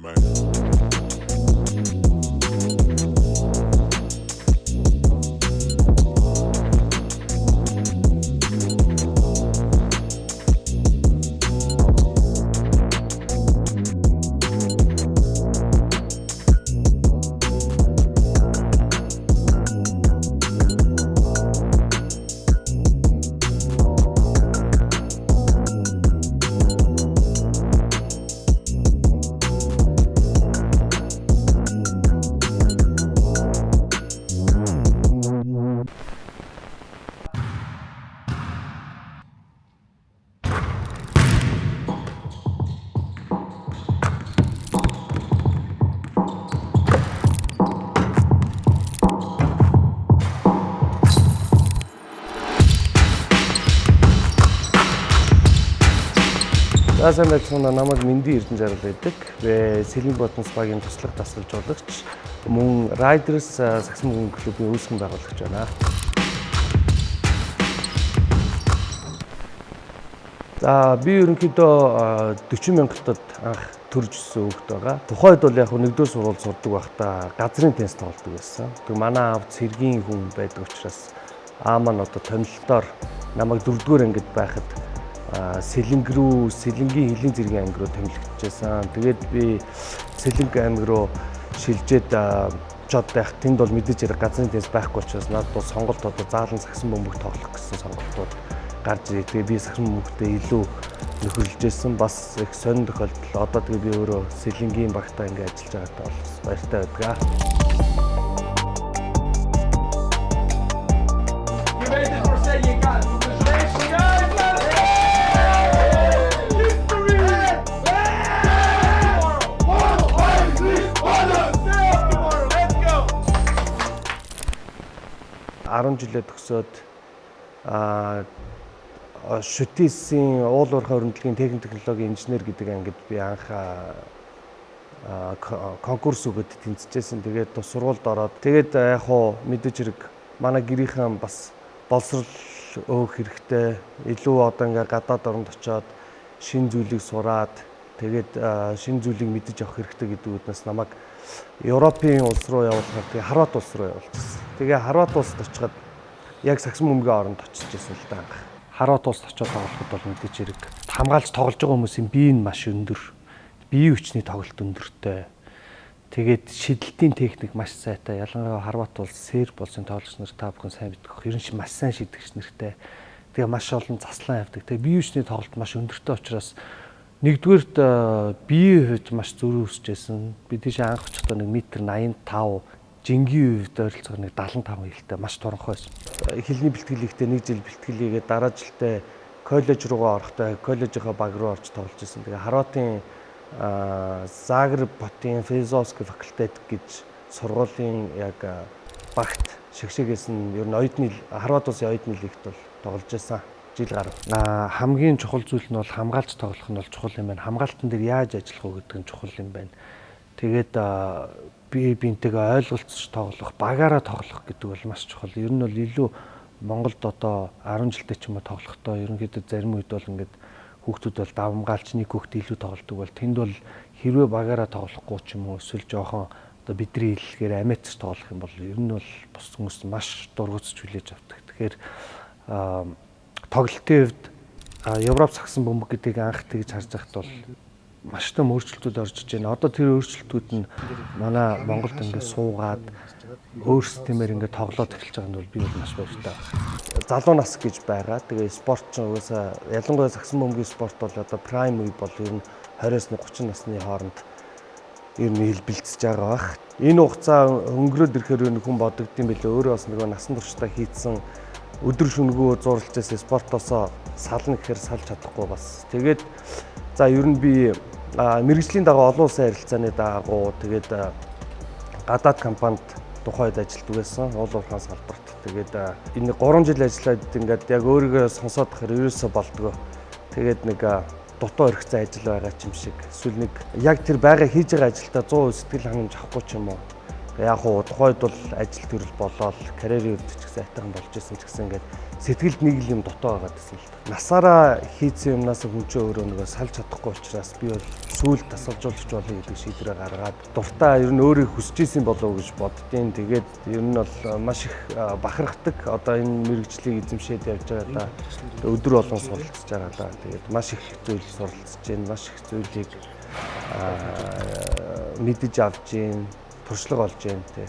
man. Сайн байцгаана, намайг Минди Эрдэнэжарал байдаг. Би Сэлэн Ботнос багийн туслах дасгалж жолооч, мөн Riders сагсан мөнгөн клубын үүсгэн байгуулагч байна. За би ерөнхийдөө 40 мянгатай анх төрж өссөн хүүхэд байгаа. Тухайд бол яг нэгдүгээр сургууль сурдаг байхдаа газрын теннис тоглодог байсан. Тэг манай аав цэргийн хүн байдаг учраас аа маань одоо томилолтоор намайг 4-р ангид байхад Сэлэнгийн хилийн зэргийн анги руу томилогдчихсан. Тэгээд би Сэлэнг анги руу шилжээд чод байх. Тэнд бол мэдээж хэрэг газрын теннис байхгүй учраас надад бол сонголт одоо заалан сагсан бөмбөг тоглох гэсэн сонголтууд гарч ирээ. Тэгээд би сагсан бөмбөгтөө илүү нөхөрлөжсэн. Бас их сонир тохиолдол. Одоо тэгээд би өөрөө Сэлэнгийн багтаа ингэ ажиллаж байгаадаа бол баяртай байдаг. Жилээ төгсөөд ШТС-ийн уул уурхай өрнөдлөгийн техник технологийн инженер гэдэг ангид би анх конкурс өгöd тэнцэжсэн. Тэгээд сургуульд ороод тэгээд яг хуу мэдээж хэрэг манай гэрийнхэн бас боловсрол өөх хэрэгтэй. Илүү одоо ингээ гадаад оронд очиод шин зүйлийг сураад тэгээд шин зүйлийг мэдэж авах хэрэгтэй гэдэг үднээс намайг Европын улс руу явуулахаар тэгээд Хорват улс руу явуулчихсан. Тэгээ Хорват улсад очиход яг сагсан бөмбөгийн оронд очиж ирсэн л да анх. Хорват улсад очиод тоглоход бол мэдээж хэрэг хамгаалж тоглож байгаа хүмүүсийн бие нь маш өндөр. Биеийн хүчний тоглолт өндөртэй. Тэгээд шидэлтийн техник маш сайтай. Ялангуяа Хорват улс серб улсын тоглогч нар та бүхэн сайн мэддэг. Ер нь маш сайн шидэгч нартай. Тэгээ маш олон заслан авдаг. Тэгээ биеийн хүчний тоглолт маш өндөртэй учраас нэгдүгээрт биеийн хувьд маш зөрүү өсөжсэн. Би тийш анх очихдоо 1.85 м жингийн хувьд ойролцоогоор 75 хэлтэй маш туранхай байсан. Хэлний бэлтгэлийгтээ 1 жил бэлтгэлийгээ дараа жилдээ коллеж руугаа орохдоо коллежийнхаа баг руу орж тоглож байсан. Тэгээ Хорватын Загреб Ботын философи факультет гэж сургуулийн яг багт шигшээгээс нь ер нь оюутны Хорват улсын оюутны лигт бол тоглож байсан. Жил гаруй. Хамгийн чухал зүйл нь бол хамгаалж тоглох нь бол чухал юм байна. Хамгаалтан дээр яаж ажиллах вэ гэдэг нь чухал юм байна. Тэгээд бие биентэйгээ ойлголцож тоглох, багаараа тоглох гэдэг бол маш чухал. Ер нь бол илүү Монголд одоо 10 жилдээ ч юм уу тоглохдоо ерөнхийдөө зарим үед бол ингээд хүүхдүүд бол давамгаалч нэг хүүхд илүү тоглодог бол тэнд бол хэрвээ багаараа тоглохгүй ч юм уу эсвэл жоохон одоо бидний хэллэгээр амиатч тоглох юм бол ер нь бол бус хүмүүс маш дургуутж хүлээж авдаг. Тэгэхээр тоглолтын хувьд Европ сагсан бөмбөг гэдгийг анх тэгж харж байхад бол маш том өөрчлөлтүүд орж иж байна. Одоо тэр өөрчлөлтүүд нь манай Монголд ингээд суугаад өөр системээр ингээд тоглоод эхэлж байгаа нь бол би бол маш баяртай байна. Залуу нас гэж байгаа. Тэгээ спорт ч угаасаа ялангуяа сагсан бөмбөгийн спорт бол одоо прайм үе бол ер нь 20-30 насны хооронд ер нь хил бэлтсэж байгаа бах. Энэ хугацаа өнгөрөөд ирэхээр хүн бодогдсон билээ. Өөрөө бас нөгөө насан туршдаа хийцэн өдөр шөнөгөө зурлажсэн спортоосоо сална гэхээр салж чадахгүй бас. Тэгээд за ер нь би мэргэжлийн дагуу олон улсын харилцааны дагуу тэгээд гадаад компанид тухайд ажилладаг байсан. Уул уурхай салбарт. Тэгээд энэ 3 жил ажиллаад ингээд яг өөрийгөө сонсоод тахаар ерөөсөө болдгоо. Тэгээд нэг дутуу өргөцсөн ажил байгаа ч юм шиг. Эсвэл нэг яг тэр байгаа хийж байгаа ажилдаа 100% сэтгэл хангамж авахгүй ч юм уу. Яг хуу тухайд бол ажил төрөл болоод карьерийн хувьд ч гэсэн айтайхан болж исэн ч гэсэн ингээд сэтгэлд нэг л юм дутуу байгаа гэсэн л да. Насаараа хийсэн юмнаас хүн чинь өөрөө нөгөө салж чадахгүй учраас би бол сүүл тасалжуулагч болно гэдэг шийдвэрээ гаргаад дуртай ер нь өөрөө хүсэж исэн болов уу гэж боддیں۔ Тэгээд ер нь бол маш их бахархдаг. Одоо энэ мэрэгжлийг эзэмшээд явж байгаа да. Өдөр болгон суралцж байгаа да. Тэгээд маш их зүйл суралцж байна. Маш их зүйлийг мэдэж авч байна. Туршлага олж байна те.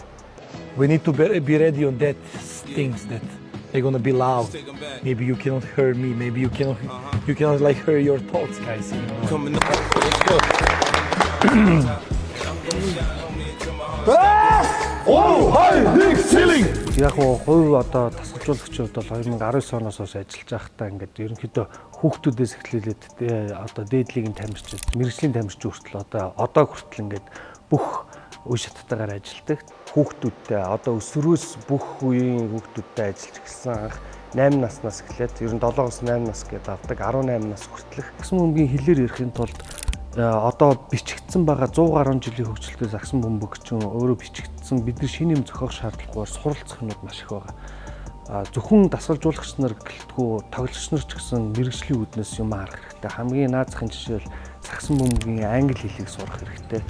We need to be ready on that things that they're gonna be loud. Maybe you cannot hear me. Maybe you cannot like hear your thoughts, guys. You know? Oh, hi, Nick Ceiling. Яг хувь одоо тасалжуулагчид бол 2019 оноос хойш ажиллаж байхдаа ингээд ерөнхийдөө хүүхдүүдээс эхлүүлээд одоо дээдлийг нь тамирчид, мэрэгжлийн тамирч хүртэл одоо хүртэл ингээд бүх үе шаттайгаар ажилладаг. Хүүхдүүдтэй одоо өсвөрөөс бүх үеийн хүүхдүүдтэй ажиллаж эхэлсэн анх 8 наснаас эхлээд ер нь 7-8 нас гэдэг авдаг 18 нас хүртэлх агсан бөмбөгийн хэлээр ярихын тулд одоо бичигдсэн байгаа 100 гаруй жилийн хөгжилтөөс агсан бөмбөг чинь өөрөө бичигдсэн бидний шинэ юм зохиох шаардлагагаар суралцах юмуд маш их байгаа. Зөвхөн дасгалжуулагч нар гэлтгүү тоглогч нар ч гэсэн мэрэгжлийн үүднээс юм харах хэрэгтэй. Хамгийн наазахын жишээ бол агсан бөмбөгийн англи хэлийг сурах хэрэгтэй.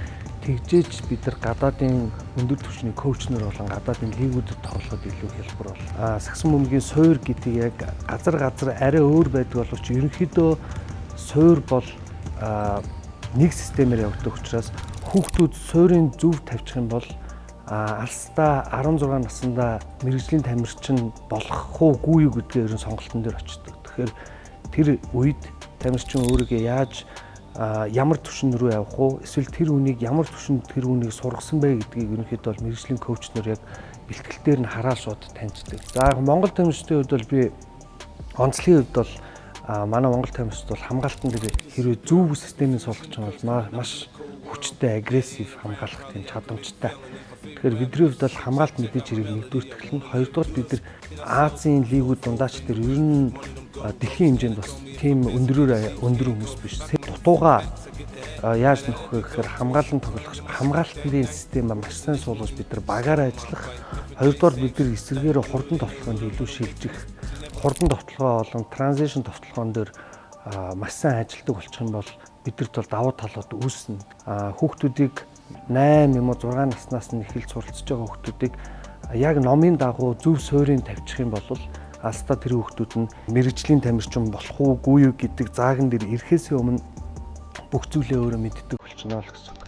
Тэгжээж бид нар гадаадын өндөр түвшний коучнер болон гадаадын лигүүдэд тоглоход илүү хялбар бол. Сагсан бөмбөгийн суур гэдэг яг газар арай өөр байдаг боловч ерөнхийдөө суур бол нэг системээр явагддаг учраас хүүхдүүд суурийн зөв тавьчих юм бол алстаа 16 наснда мэрэгжлийн тамирчин болох уугүй юу гэдгээр ерөн сонголтын дээр очдог. Тэгэхээр тэр үед тамирчин өөрийгөө яаж ямар түвшин рүү явах уу эсвэл тэр үнийг ямар түвшинд тэр үнийг сургасан бэ гэдгийг ерөнхийдөө бол мэрэгжлийн коучнер яг бэлтгэлтээр нь хараа шууд таньждаг. За яг Монгол тамирчдын хувьд бол би онцлогийн хувьд бол манай Монгол тамирчид бол хамгаалтан дээр хэрвээ зөв системийн сургач нь бол маш хүчтэй, агрессив хамгаалах тийм чадамжтай. Тэгэхээр бидний хувьд бол хамгаалт мэдээж хэрэг нэгдүгээр төглөн, хоёрдугаар бид нар Азийн лигүүд дундаач дээр ер нь дэлхийн хэмжээнд бас тийм өндөр хүмүүс биш. Дутууга яаж нөхөх вэ гэхээр хамгаалтын систем маш сайн суулгаж бид нар багаар ажиллах. Хоёрдугаар бид нар эсрэгээр хурдан тоглоход илүү шилжих. Хурдан тоглохоо болон транзишн тоглохоон дээр маш сайн ажилладаг болчих юм бол бидэрт бол давуу талууд үүснэ. Хүүхдүүдийг 8 юм уу 6 наснаас нь эхэлж суралцж байгаа хүүхдүүдийг яг номын дагуу зөв суурийг тавьчих юм бол алстаа тэр хүүхдүүд нь мэрэгжлийн тамирчин болох уугүй юу гэдэг зааган дээр ирэхээс өмнө бүх зүйлээ өөрөө мэддэг болчихно л гэсэн үг.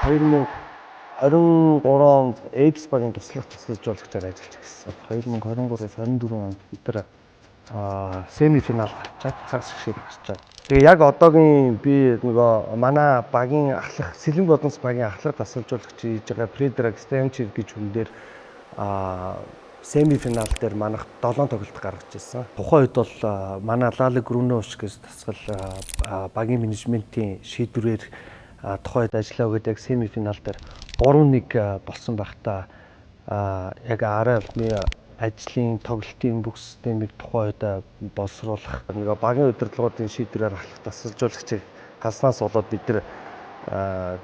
Хоёрын 23 онд Эйпс багийн туслах тасалжуулагчаар ажиллаж байсан. 2023-аас 24 онд бид нар семифинал гарчаад цагс шиг гарчаад. Тэгээ яг одоогийн би нөгөө манай багийн ахлах Сэлэн Бодонц багийн ахлах тасалжуулагч хийж байгаа Предраг Стэнчер гэж хүн дээр семифинал дээр манайх 7 тоглолт гаргаж ирсэн. Тухайн үед бол манай Лале Грунош гэж тасгал багийн менежментийн шийдвэрээр тухайн үед ажиллаа өгöd яг семифинал дээр 3-1 болсон байхдаа яг RF-ны ажлын тоглолтын бүх системийг тухайн үед боловсруулах нэг багийн удирдлагуудын шийдвэрээр ахлах тасалжуулагчийг хаснаас болоод бид нар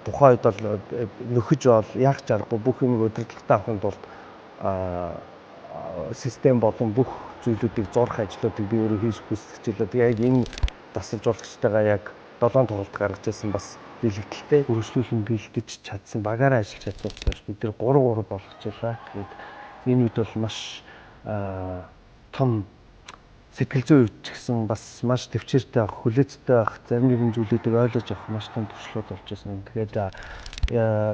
тухайн үед бол нөхөж бол яах чаргагүй бүх юм удирдлагатай авахын тулд систем болон бүх зүйлүүдийг зурх ажлуудыг би өөрөө хийж хүсчихлээ. Тэгээ яг энэ тасалжуулагчтайгаа яг 7 тоглолт гаргаж ирсэн бас бэлэгдэлтэй өргөжлүүлэн бэлдэж чадсан багаараа ажиллаж чадсан учраас бид нэр 3-3 болгочихлаа. Тэгээд энэ үед бол маш том сэтгэл зүйн хувьд ч гэсэн бас маш төвчээртэй байх, хүлээцтэй байх, зарим нэгэн зүйлүүдийг ойлгож авах маш том туршлууд болж байсан. Тэгээд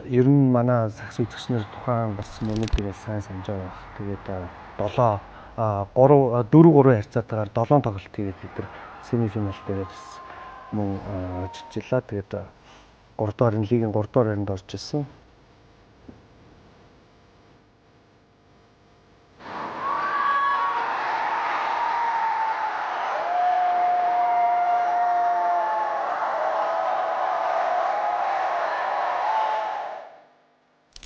ер нь манай сагс үзэгчнэр тухайн болсон юмнуудыг сайн санаж байгаа. Тэгээд 4-3 харьцаатайгаар 7 тоглолт хийгээд бид нар семифинал дээр мөн очижлаа. Тэгээд 3 дугаар лигийн 3 дугаар харинд орж ирсэн.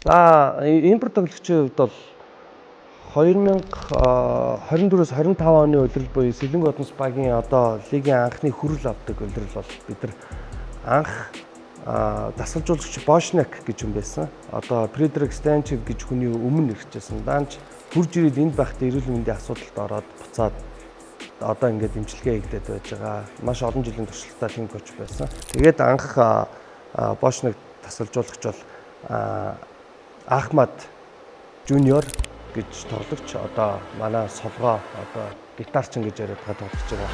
За импорт тоглогчийн хувьд бол 2024-с 25 оны улирал буюу Сэлэнг Одон Спагийн одоо лигийн анхны хүрэл авдаг улирал бол бид нар анх дасгалжуулагч Бошнак гэж хүн байсан. Одоо Предрик Станчев гэж хүний өмнө ирчихсэн. Даанч хурж ирээд энд байхдаа эрүүл мэндийн асуудалд ороод буцаад одоо ингээд эмчилгээ хийгдээд байж байгаа. Маш олон жилийн туршлагатай тийм коуч байсан. Тэгээд анх Бошнак дасгалжуулагч бол Ахмад Жуниор гэж тоглогч одоо манай солгоо одоо гитарчин гэж яриад байгаа тоглогч байгаа.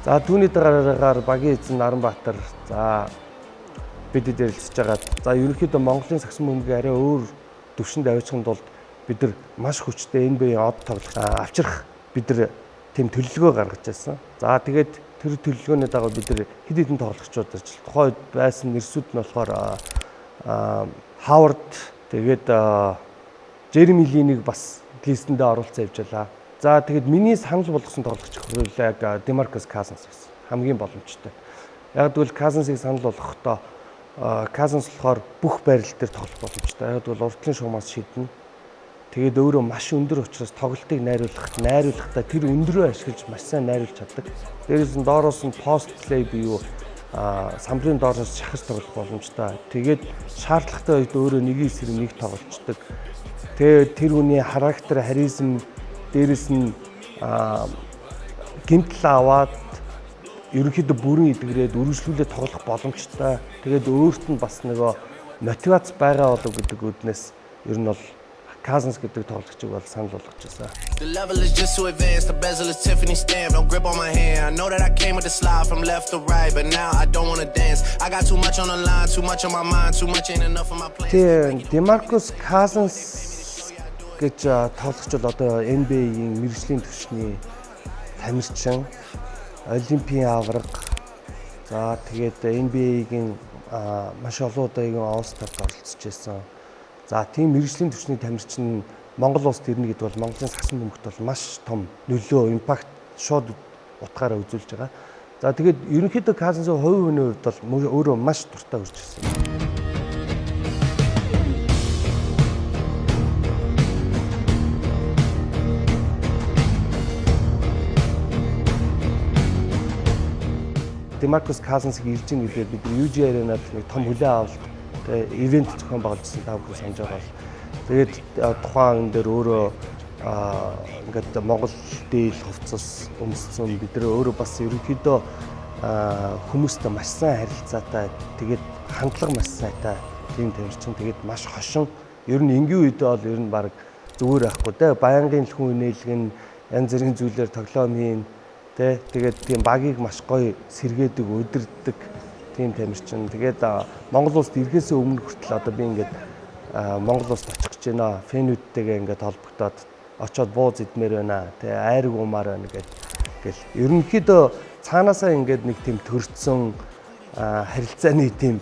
За түүний дараагаар багийн эзэн Наранбаатар за бидэд ярилцж байгаа. За ерөнхийдөө Монголын сагсан бөмбөгийн арай өөр төвшөнд авчихсан тулд бид нар маш хүчтэй NBA-ийн од тоглох авчрах бид нар тийм төлөвлөгөө гаргаж байсан. За тэгээд тэр төлөвлөгөөний дагуу бид нар хэд хэдэн тоглогчдод ажиллаж тухайд байсан нэрсүүд нь болохоор Хавард тэгээд Жереми Линийг бас листэндээ оруулсан явж байлаа. За тэгээд миний санал болгосон тоглогч яг Демаркус Казанс байсан. Хамгийн боломжтой. Яг тэгвэл Казансыг санал болгохдоо Казанс болохоор бүх байрал дээр тоглох боломжтой. Яг тэгвэл уртлын шугамаас шийднэ. Тэгээд өөрөө маш өндөр учраас тоглолтыг найруулахдаа тэр өндрөө ашиглаж маш сайн найруулж чаддаг. Дээрээс нь доороос нь пост плей буюу самбарын доороос шахаж тоглох боломжтой. Тэгээд шаардлагатай үед өөрөө нэг эсрэг нэг тоглолцдог. Тэгээд тэр хүний характер, харизм дээрээс нь гэмтэл аваад ерөнхийдөө бүрэн эдгрээд үргэлжлүүлээд тоглох боломжтой. Тэгээд өөрт нь бас нөгөө мотивац байгаа болов гэдэг үднээс ер нь бол Казанс гэдэг тоглогчийг бол санал болгож байсан. The level is just too advanced. The bezel is Tiffany stamp. Don't grip on my hand. I know that I came with the slide from left to right, but now I don't want to dance. I got too much on the line, too much on my mind, too much ain't enough on my plate. Демаркус Казанс гэж тоглогч бол одоо NBA-ийн мэргэжлийн түвшний тамирчин, Олимпийн аварга. За тэгээд NBA-ийн маш олон удаагийн All-Star-т оролцож байсан. За тийм мэргэжлийн түвшний тамирчин Монгол улсад ирнэ гэдэг бол Монголын сагсан бөмбөгт бол маш том нөлөө, импакт шууд утгаараа үзүүлж байгаа. За тэгээд ерөнхийдөө Казансын хувь хүний хувьд бол өөрөө маш дуртай үрж ирсэн. Демаркус Казансыг ирж ийн гэдгээр бид UG Arena-д нэг том хүлээн авалт ивент зохион байгуулсан та бүхэн санаж байгаа бол тэгээд тухайн дээр өөрөө ингээд Монгол дээл хувцас өмссөн бид нар өөрөө бас ерөнхийдөө хүмүүстэй маш сайн харилцаатай тэгээд хандлага маш сайтай тийм тамирчин тэгээд маш хошин ер нь энгийн үедээ бол ер нь баг зүгээр байхгүй те баянгын хүн инээлгэн янз бүрийн зүйлээр тоглоом хийн те тэгээд тийм багийг маш гоё сэргээдэг өдөрддөг тийм тамирчин. Тэгээд Монгол улсад ирэхээс өмнө хүртэл одоо би ингээд Монгол улсад очих гэж байна. Фэнүүдтэйгээ ингээд холбогдоод очиод бууз идмээр байна. Тэгээ айраг уумаар байна гэл. Ерөнхийдөө цаанаасаа ингээд нэг тийм төрцөн харилцааны тийм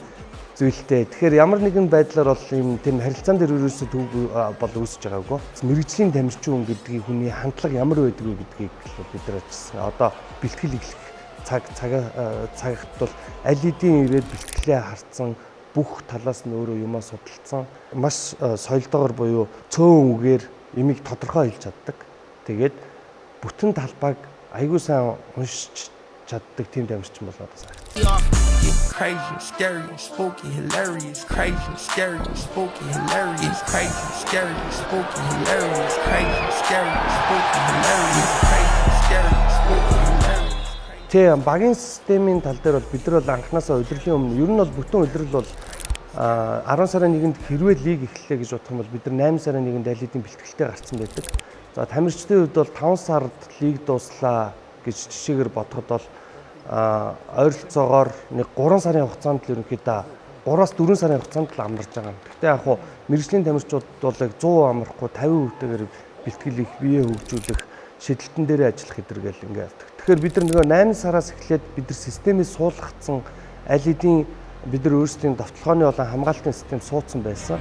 зүйлтэй. Тэгэхээр ямар нэгэн байдлаар бол юм тийм харилцаан дээр ерөөсөө төв бол үүсэж байгаагүй. Мэргэжлийн тамирчин хүн гэдгийг хүний хандлага ямар байдаг вэ гэдгийг бид нар очсон. Одоо бэлтгэл эхлэх цагт бол аль хэдийн ирээд бэлтгэлээ харцсан бүх талаас нь өөрөө юмаа судалсан маш соёлтойгоор буюу цөөн үгээр имийг тодорхой хэлж чаддаг. Тэгээд бүтэн талбайг айгүй сайн уншиж чаддаг тийм тамирчин болоод байна. Crazy, scary, spooky, hilarious. Crazy, scary, spooky, hilarious. Crazy, scary, spooky, hilarious. Crazy, scary, spooky, hilarious. Crazy, scary, spooky, hilarious. Тэ багийн системийн тал дээр бол бид нар бол анханасаа удирдлагын өмнө ер нь бол бүтэн удирдал бол 10 сарын 1-нд хэрвээ лиг эхэллээ гэж бодох юм бол бид нар 8 сарын 1-нд аль хэдийн бэлтгэлтэй гарсан байдаг. За тамирчдын хувьд бол 5 сард лиг дууслаа гэж жишээгээр бодоход бол ойролцоогоор нэг 3 сарын хугацаанд л ерөнхийдөө 3-аас 4 сарын хугацаанд л амарч байгаа юм. Гэхдээ яг хуу мэргэжлийн тамирчид бол 100 амрахгүй 50%-ээр бэлтгэл их бие хөгжүүлэх шийдэлтэн дээр ажиллах гэдэргээл ингээд авдаг. Тэгэхээр бид нар нөгөө 8 сараас эхлээд бид нар системийг суулгацсан аль хэдийн бид нар өөрсдийн довтлогооны болон хамгаалтын систем суудсан байсан.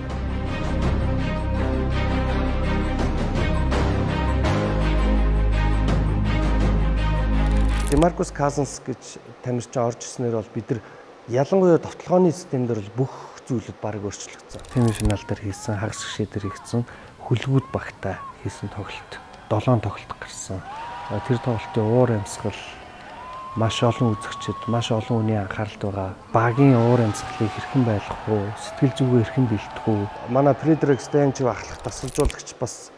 Demarcus Cousins гэж тамирчин орж ирснээр бол бид нар ялангуяа товтлогооны систем дээр бол бүх зүйлүүд бараг өөрчлөгдсөн. Семифинал дээр хийсэн, хагас гишээ дээр хийсэн, хүлгүүд багтаа хийсэн тоглолт, 7 тоглолт гарсан. Тэр тоглолтын уур амьсгал маш олон үзэгчид, маш олон хүний анхааралд байгаа. Багийн уур амьсгалыг хэрхэн байлгах вэ? Сэтгэл зүгөө хэрхэн бэлдэх вэ? Манай Фредерик Стенчев ахлах тасалжуулагч бас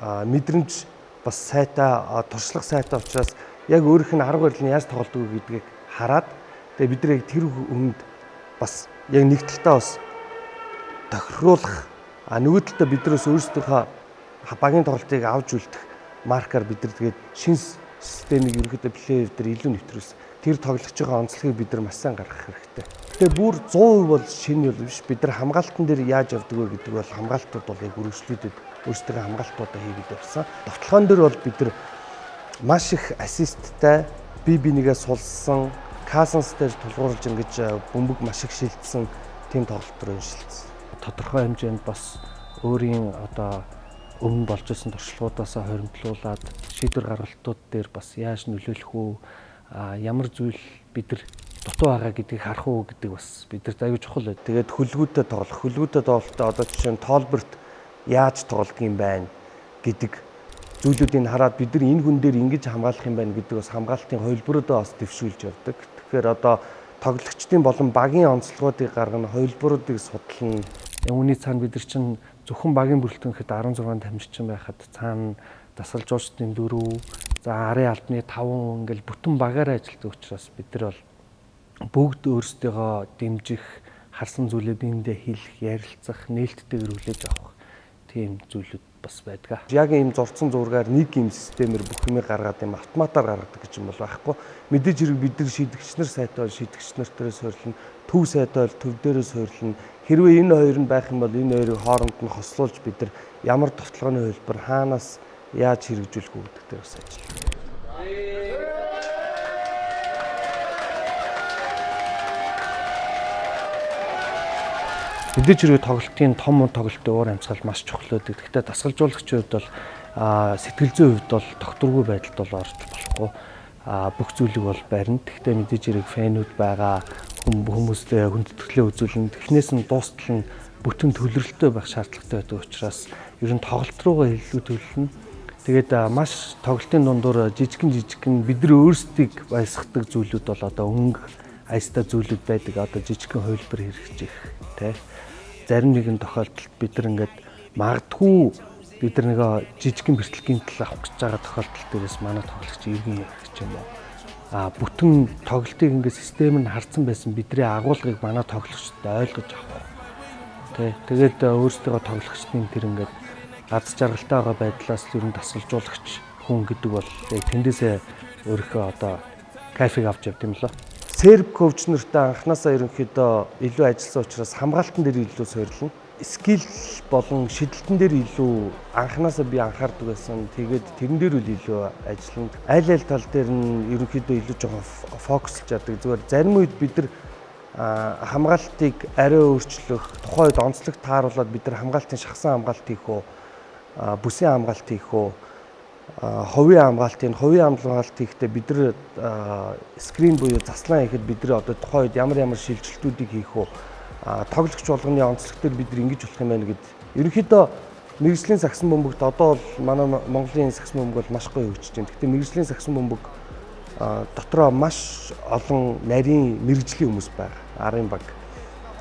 мэдрэмж бас сайтай, туршлага сайтай учраас яг өөрийнх нь арга барил нь яаж тоглодог вэ гэдгийг хараад тэгээ бид нар яг тэр өмнөд бас яг нэг талтаа бас тохируулах нөгөө талтаа биднээс өөрсдийнхөө багийн тоглолтыг авч үлдэх маркаар бид нар тэгээд шинэ системийг ерөнхийдөө плей дээр илүү нэвтрүүлсэн. Тэр тоглож байгаа онцлогийг бид нар маш сайн гаргах хэрэгтэй. Тэгээ бүр 100% бол шинэ юм биш. Бид нар хамгаалтан дээр яаж явдаг вэ гэдэг бол хамгаалтууд бол яг үргэлжлүүлээд өөрсдөө хамгаалтуудаа хийгээд явсан. Товтлогоон дээр бол бид нар маш их ассисттай бинийгээ сулсан, Cousins дээр тулгуурлаж ингэж бөмбөг маш их шилжсэн тийм тоглолт руу шилжсэн. Тодорхой хэмжээнд бас өөрийн одоо өмнө болж исэн туршлагуудаас хоримтлуулаад шийдвэр гаргалтууд дээр бас яаж нөлөөлөх үү, ямар зүйл бид нар дутуу байгаа гэдгийг харах уу гэдэг бас бидэрт аюул чухал байд. Тэгээд хүлгүүдэд тоглох. Хүлгүүдэд тоглолтоо одоо жишээ нь Толберт яаж тоглох юм байна гэдэг зүйлүүдийг хараад бид нар энэ хүн дээр ингэж хамгаалах юм байна гэдэг бас хамгаалтын хувилбаруудаа бас дэвшүүлж явдаг. Тэгэхээр одоо тоглогчдын болон багийн онцлогуудыг гаргана, хувилбаруудыг судлана. Үүний цаана бид нар чинь зөвхөн багийн бүрэлдэхүүнэд 16 тамирчин байхад цаана дасгалжуулагчдын 4, за арын албаны 5 ингээл бүтэн багаараа ажилладаг учраас бид нар бол бүгд өөрсдийгөө дэмжих, харсан зүйлээ биендээ хэлэх, ярилцах, нээлттэйгээр хүлээж авах тийм зүйлүүд бас байдаг. Яг ийм зурцсан зургаар нэг юм системээр бүх юмыг гаргаад юм автоматар гаргадаг гэж юм бол байхгүй. Мэдээж хэрэг бид нар шийдэгч нар сайтай бол шийдэгч нартээрээ суйрлана, төв сайтай бол төв дээрээ суйрлана. Хэрвээ энэ хоёр нь байх юм бол энэ хоёрын хооронд нь хослуулж бид нар ямар товтлогооны хөлбөр хаанаас яаж хэрэгжүүлэх үү гэдэг дээр бас ажиллана. Мэдээж хэрэг тоглолтын том тоглолтын уур амьсгал маш чухал байдаг. Гэхдээ дасгалжуулагчид бол сэтгэл зүйн хувьд бол тогтворгүй байдалд бол орж болохгүй. Бүх зүйлийг бол барина. Гэхдээ мэдээж хэрэг фэнүүд байгаа, хүмүүстэй хүндэтгэлээ үзүүлнэ. Эхнээс нь дуустал нь бүтэн төлөвлөлтөй байх шаардлагатай байдаг учраас ер нь тоглолт руугаа илүү төлөвлөнө. Тэгээд маш тоглолтын дундуур жижигэн бид нар өөрсдийг баясгадаг зүйлүүд бол одоо өнгө айстай зүйлүүд байдаг. Одоо жижигхэн хувилбар хэрэгжих тий. Зарим нэгэн тохиолдолд бид нар ингээд магадгүй бид нар нэг жижигхэн бэртлэгийн тал авах гэж байгаа тохиолдол дээрээс манай тоглогч иргэн ярих гэж юм уу. Бүтэн тоглолтыг ингээд систем нь хардсан байсан бидний агуулгыг манай тоглогчдод ойлгож авах. Тэгээд өөрсдөө тоглогчдын тэр ингээд аз жаргалтай байгаа байдлаас л ер нь дасгалжуулагч хүн гэдэг бол яг тэндээсээ өөрийнхөө одоо кайфыг авч явд юм лөө. Серб коуч нартай анханасаа ерөнхийдөө илүү ажилласан учраас хамгаалтан дээр илүү суйрлана. Скил болон шидэлтэн дээр илүү анханасаа би анхаардаг байсан. Тэгээд тэрэн дээр үл илүү ажиллана. Аль тал дээр нь ерөнхийдөө илүү жоохон фокуслж яадаг. Зүгээр зарим үед бид нар хамгаалтыг арай өөрчлөх, тухайн үед онцлог тааруулаад бид нар хамгаалтын шахсан хамгаалт хийх үү, бүсийн хамгаалт хийх үү, хувийн хамгаалт хийхдээ бид нар скрин буюу заслан хийхэд бид нар одоо тухайн үед ямар шилжилтүүдийг хийх үү, тоглогч болгоны онцлог дээр бид нар ингэж болох юм байна гэд. Ерөнхийдөө мэргэжлийн сагсан бөмбөгт одоо бол манай Монголын сагсан бөмбөг бол маш гоё хөгжиж байна. Гэхдээ мэргэжлийн сагсан бөмбөг дотроо маш олон нарийн мэргэжлийн хүмүүс байгаа. Арын баг.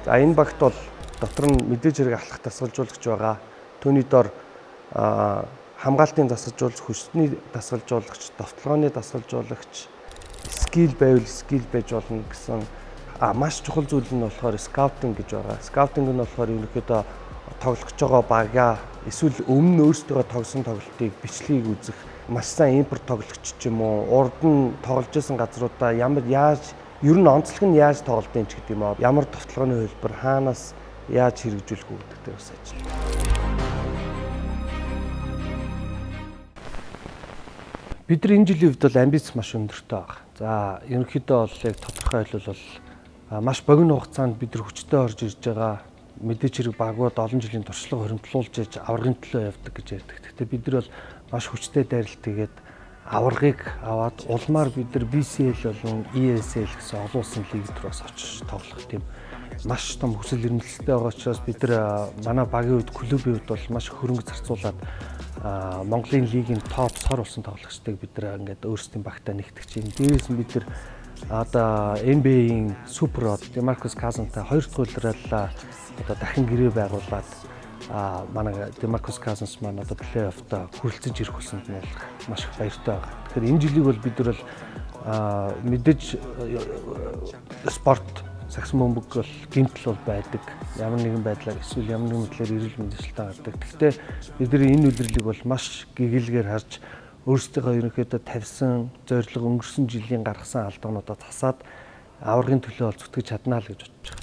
За энэ багт бол дотор нь мэдээж хэрэг ахлах дасгалжуулагч байгаа. Түүний дор хамгаалтын дасгалжуулагч, хүчний дасгалжуулагч, товтлогооны дасгалжуулагч, скил байвал скил байж болно гэсэн маш чухал зүйл нь болохоор скаутинг гэж байгаа. Скаутинг нь болохоор ерөнхийдөө тоглож байгаа багаа эсвэл өмнө өөрсдөө тоглосон тоглолтыг бичлэгийг үзэх, маш сайн импорт тоглогч ч юм уу, урд нь тоглож исэн газруудаа ер нь онцлог нь яаж тоглолтын ч гэдэг юм аа. Ямар товтлогооны хөлбөр хаанаас яаж хэрэгжүүлэх үү гэдэг дээр бас ажиллана. Бид нар энэ жилийн хувьд бол амбиц маш өндөртэй байгаа. За ерөнхийдөө бол яг тодорхой хэлбэл маш богино хугацаанд бид нар хүчтэй орж ирж байгаа. Мэдээж хэрэг багууд олон жилийн туршлага хоримтлуулж аврагын төлөө явдаг гэж ярьдаг. Гэхдээ бид нар бол маш хүчтэй дайралт хийгээд аваргыг аваад улмаар бид нар BCL болон ESL гэсэн олон улсын лиг рүү бас очиж тоглох тийм маш том хүсэл эрмэлзэлтэй байгаа учраас бид нар манай багийн үед клубийн үед бол маш хөрөнгө зарцуулаад Монголын лигийн топ сор улсын тоглогчдыг бид нар ингээд өөрсдийн багтаа нэгтгэж байна. Дээрээс нь бид нар одоо NBA-ийн супер Демаркус Казантай 2 дахь удаараа одоо дахин гэрээ байгуулад манай Демаркус Казанс маань одоо плей-оффта хүрэлцэж ирэх болсонд нь маш их баяртай байгаа. Тэгэхээр энэ жилиг бол бид нар бол мэдээж спорт сагс бөмбөг бол гэмтэл бол байдаг. Ямар нэгэн байдлаар эсвэл ямар нэгэн мэтлэр эрүүл мэндэлтэй гардаг. Гэхдээ бидний энэ үйлрэлийг бол маш гэгээлгээр харж өөрсдийнхөө ерөнхийдөө тавьсан зорилго өнгөрсөн жилийн гаргасан алдаануудаа тасаад аваргын төлөө бол зүтгэж чаднаа л гэж бодож байна.